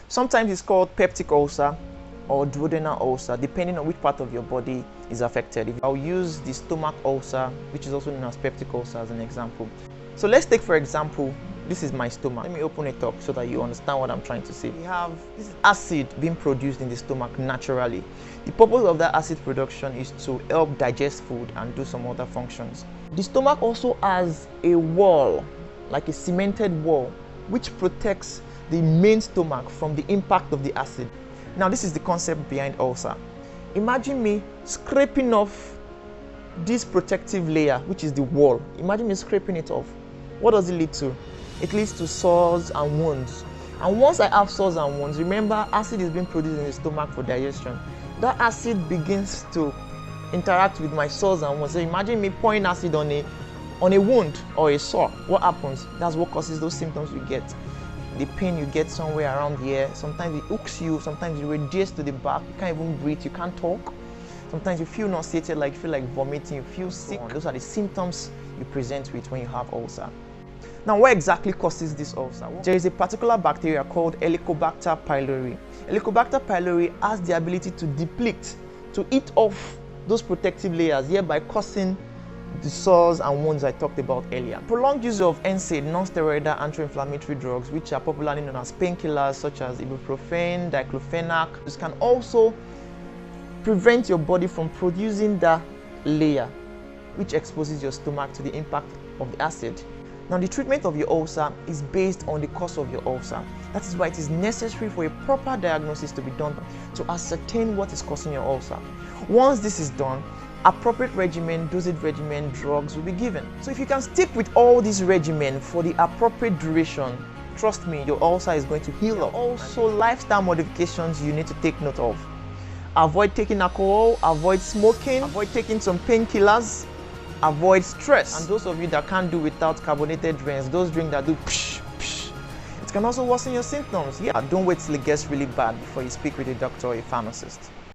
Sometimes it's called peptic ulcer or duodenal ulcer, depending on which part of your body is affected. I'll use the stomach ulcer, which is also known as peptic ulcer, as an example. So let's take, for example, this is my stomach. Let me open it up so that you understand what I'm trying to say. We have this acid being produced in the stomach naturally. The purpose of that acid production is to help digest food and do some other functions. The stomach also has a wall, like a cemented wall, which protects the main stomach from the impact of the acid. Now, this is the concept behind ulcer. Imagine me scraping off this protective layer, which is the wall. Imagine me scraping it off. What does it lead to? It leads to sores and wounds. And once I have sores and wounds, remember, acid is being produced in the stomach for digestion. That acid begins to interact with my sores and wounds. So imagine me pouring acid on a wound or a sore. What happens? That's what causes those symptoms you get. The pain you get somewhere around here. Sometimes it hooks you, sometimes it radiates to the back. You can't even breathe, you can't talk. Sometimes you feel nauseated, like you feel like vomiting, you feel sick. Those are the symptoms you present with when you have ulcer. Now, what exactly causes this ulcer? There is a particular bacteria called Helicobacter pylori. Helicobacter pylori has the ability to deplete, to eat off those protective layers, hereby causing the sores and wounds I talked about earlier. Prolonged use of NSAID, non-steroidal anti-inflammatory drugs, which are popularly known as painkillers such as ibuprofen, diclofenac, this can also prevent your body from producing that layer, which exposes your stomach to the impact of the acid. Now, the treatment of your ulcer is based on the cause of your ulcer. That is why it is necessary for a proper diagnosis to be done to ascertain what is causing your ulcer. Once this is done, appropriate regimen, dosage regimen, drugs will be given. So if you can stick with all these regimen for the appropriate duration, trust me, your ulcer is going to heal up. Also, lifestyle modifications you need to take note of. Avoid taking alcohol, avoid smoking, avoid taking some painkillers, avoid stress. And those of you that can't do without carbonated drinks, those drinks that do psh, psh, it can also worsen your symptoms. Yeah, don't wait till it gets really bad before you speak with a doctor or a pharmacist.